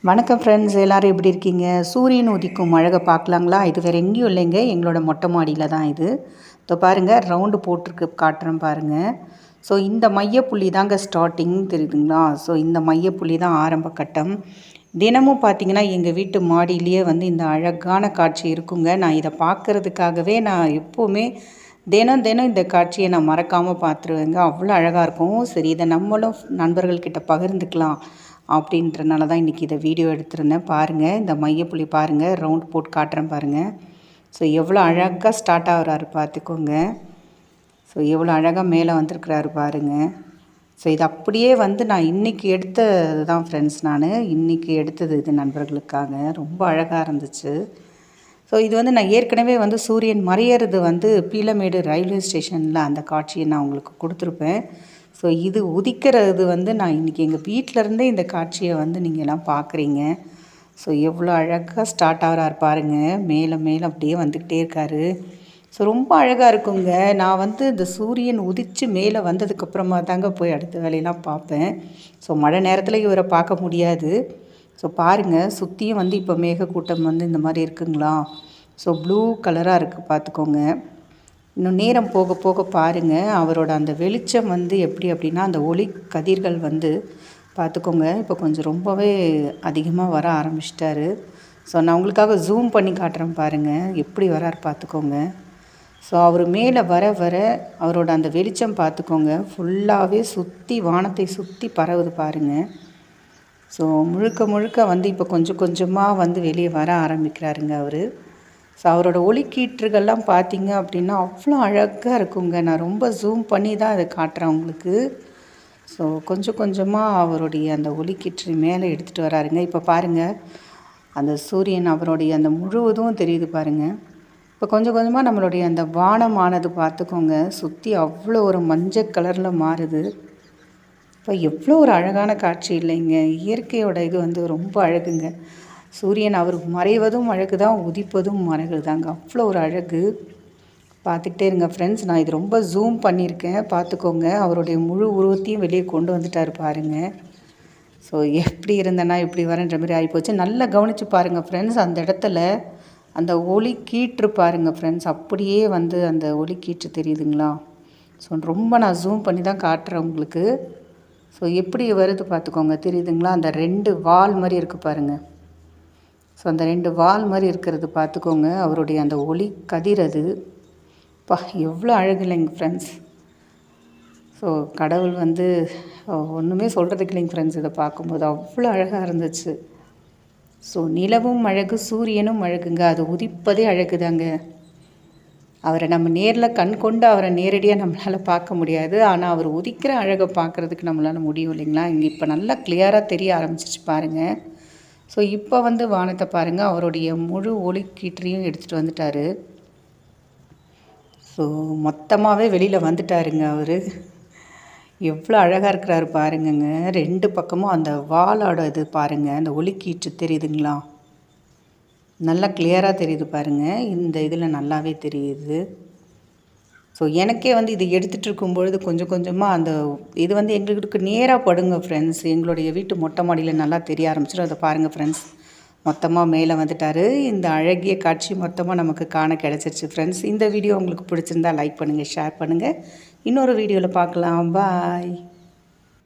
வணக்கம் ஃப்ரெண்ட்ஸ், எல்லோரும் எப்படி இருக்கீங்க? சூரியன் உதிக்கும் அழகை பார்க்கலாங்களா? இது வேறு எங்கேயும் இல்லைங்க, எங்களோட மொட்டை மாடியில் தான் இது. இப்போ பாருங்கள், ரவுண்டு போட்டிருக்கு, காட்டுறேன் பாருங்கள். ஸோ இந்த மையப்புள்ளி தாங்க ஸ்டார்டிங், தெரியுதுங்களா? ஸோ இந்த மையப்புள்ளி தான் ஆரம்ப கட்டம். தினமும் பார்த்திங்கன்னா எங்கள் வீட்டு மாடியிலேயே வந்து இந்த அழகான காட்சி இருக்குங்க. நான் இதை பார்க்குறதுக்காகவே நான் எப்போவுமே தினம் தினம் இந்த காட்சியை நான் மறக்காமல் பார்த்துருவேங்க. அவ்வளோ அழகாக இருக்கும். சரி, இதை நம்மளும் நண்பர்கள்கிட்ட பகிர்ந்துக்கலாம் அப்படின்றனால தான் இன்றைக்கி இதை வீடியோ எடுத்திருந்தேன். பாருங்கள், இந்த மையப்புள்ளி பாருங்கள், ரவுண்ட் போட்டு காட்டுறேன் பாருங்கள். ஸோ எவ்வளோ அழகாக ஸ்டார்ட் ஆகிறாரு பார்த்துக்கோங்க. ஸோ எவ்வளோ அழகாக மேலே வந்திருக்கிறாரு பாருங்கள். ஸோ இது அப்படியே வந்து நான் இன்றைக்கி எடுத்தது தான் ஃப்ரெண்ட்ஸ். நான் இன்றைக்கி எடுத்தது இது நண்பர்களுக்காக. ரொம்ப அழகாக இருந்துச்சு. ஸோ இது வந்து நான் ஏற்கனவே வந்து சூரியன் மறையிறது வந்து பீளமேடு ரயில்வே ஸ்டேஷனில் அந்த காட்சியை நான் உங்களுக்கு கொடுத்துருப்பேன். ஸோ இது உதிக்கிறது வந்து நான் இன்றைக்கி எங்கள் வீட்டிலருந்தே இந்த காட்சியை வந்து நீங்கள் எல்லாம் பார்க்குறீங்க. ஸோ எவ்வளோ அழகாக ஸ்டார்ட் ஆகிறார் பாருங்கள். மேலே மேலே அப்படியே வந்துக்கிட்டே இருக்கார். ஸோ ரொம்ப அழகாக இருக்குங்க. நான் வந்து இந்த சூரியன் உதித்து மேலே வந்ததுக்கப்புறமா தாங்க போய் அடுத்த வேலையெல்லாம் பார்ப்பேன். ஸோ மழை நேரத்தில் இவரை பார்க்க முடியாது. ஸோ பாருங்கள், சுற்றியும் வந்து இப்போ மேகக்கூட்டம் வந்து இந்த மாதிரி இருக்குங்களா? ஸோ ப்ளூ கலராக இருக்குது பார்த்துக்கோங்க. இன்னும் நேரம் போக போக பாருங்கள், அவரோட அந்த வெளிச்சம் வந்து எப்படி அப்படின்னா, அந்த ஒளி கதிர்கள் வந்து பார்த்துக்கோங்க, இப்போ கொஞ்சம் ரொம்பவே அதிகமாக வர ஆரம்பிச்சிட்டாரு. ஸோ நான் உங்களுக்காக ஜூம் பண்ணி காட்டுறேன் பாருங்கள், எப்படி வரார் பார்த்துக்கோங்க. ஸோ அவர் மேலே வர வர அவரோட அந்த வெளிச்சம் பார்த்துக்கோங்க, ஃபுல்லாகவே சுற்றி வானத்தை சுற்றி பரவுது பாருங்கள். ஸோ முழுக்க முழுக்க வந்து இப்போ கொஞ்சம் கொஞ்சமாக வந்து வெளியே வர ஆரம்பிக்கிறாருங்க அவர். ஸோ அவரோட ஒளிக்கீற்றுகள்லாம் பார்த்தீங்க அப்படின்னா அவ்வளோ அழகாக இருக்குங்க. நான் ரொம்ப ஜூம் பண்ணி தான் அதை காட்டுறேன் உங்களுக்கு. ஸோ கொஞ்சம் கொஞ்சமாக அவருடைய அந்த ஒளிக்கீற்று மேலே எடுத்துகிட்டு வராருங்க. இப்போ பாருங்கள், அந்த சூரியன் அவருடைய அந்த முழுவதும் தெரியுது பாருங்கள். இப்போ கொஞ்சம் கொஞ்சமாக நம்மளுடைய அந்த வானமானது பார்த்துக்கோங்க, சுற்றி அவ்வளோ ஒரு மஞ்சள் கலரில் மாறுது. இப்போ எவ்வளோ ஒரு அழகான காட்சி இல்லைங்க. இயற்கையோட இது வந்து ரொம்ப அழகுங்க. சூரியன் அவர் மறைவதும் அழகு தான், உதிப்பதும் அழகு தாங்க. அவ்வளோ ஒரு அழகு. பார்த்துக்கிட்டே இருங்க ஃப்ரெண்ட்ஸ். நான் இது ரொம்ப ஜூம் பண்ணியிருக்கேன், பார்த்துக்கோங்க. அவருடைய முழு உருவத்தையும் வெளியே கொண்டு வந்துட்டார் பாருங்கள். ஸோ எப்படி இருந்தேன்னா இப்படி வரேன்ற மாதிரி ஆகிப்போச்சு. நல்லா கவனித்து பாருங்கள் ஃப்ரெண்ட்ஸ். அந்த இடத்துல அந்த ஒளி கீற்று பாருங்கள் ஃப்ரெண்ட்ஸ், அப்படியே வந்து அந்த ஒளி கீற்று தெரியுதுங்களா? ஸோ ரொம்ப நான் ஜூம் பண்ணி தான் காட்டுறேன் உங்களுக்கு. ஸோ எப்படி வருது பார்த்துக்கோங்க, தெரியுதுங்களா? அந்த 2 வால் மாதிரி இருக்குது பாருங்கள். ஸோ அந்த 2 வால் மாதிரி இருக்கிறது பார்த்துக்கோங்க, அவருடைய அந்த ஒளி கதிர் அது. எவ்வளோ அழகு இல்லைங்க ஃப்ரெண்ட்ஸ். ஸோ கடவுள் வந்து ஒன்றுமே சொல்கிறதுக்கு இல்லைங்க ஃப்ரெண்ட்ஸ். இதை பார்க்கும்போது அவ்வளோ அழகாக இருந்துச்சு. ஸோ நிலவும் அழகு, சூரியனும் அழகுங்க. அது உதிப்பதே அழகு தாங்க. அவரை நம்ம நேரில் கண் கொண்டு அவரை நேரடியாக நம்மளால் பார்க்க முடியாது. ஆனால் அவர் உதிக்கிற அழகை பார்க்குறதுக்கு நம்மளால் முடியும் இல்லைங்களா? இங்கே இப்போ நல்லா கிளியராக தெரிய ஆரம்பிச்சிச்சு பாருங்கள். ஸோ இப்போ வந்து வானத்தை பாருங்கள், அவருடைய முழு ஒளிக்கீற்றையும் எடுத்துகிட்டு வந்துட்டார். ஸோ மொத்தமாகவே வெளியில் வந்துட்டாருங்க அவர். எவ்வளோ அழகாக இருக்கிறாரு பாருங்கங்க. 2 பக்கமும் அந்த வாலோட இது பாருங்கள், அந்த ஒளிக்கீற்று தெரியுதுங்களா? நல்லா கிளியராக தெரியுது பாருங்கள். இந்த இதில் நல்லாவே தெரியுது. ஸோ எனக்கே வந்து இது எடுத்துகிட்டு இருக்கும்பொழுது கொஞ்சம் கொஞ்சமாக அந்த இது வந்து எங்களுக்கு நேராக படுங்க ஃப்ரெண்ட்ஸ். எங்களுடைய வீட்டு மொட்டை மாடியில் நல்லா தெரிய ஆரம்பிச்சிடும். அதை பாருங்கள் ஃப்ரெண்ட்ஸ், மொத்தமாக மேலே வந்துட்டார். இந்த அழகிய காட்சி மொத்தமாக நமக்கு காண கிடச்சிருச்சு ஃப்ரெண்ட்ஸ். இந்த வீடியோ உங்களுக்கு பிடிச்சிருந்தா லைக் பண்ணுங்கள், ஷேர் பண்ணுங்கள். இன்னொரு வீடியோவில் பார்க்கலாம். பாய்.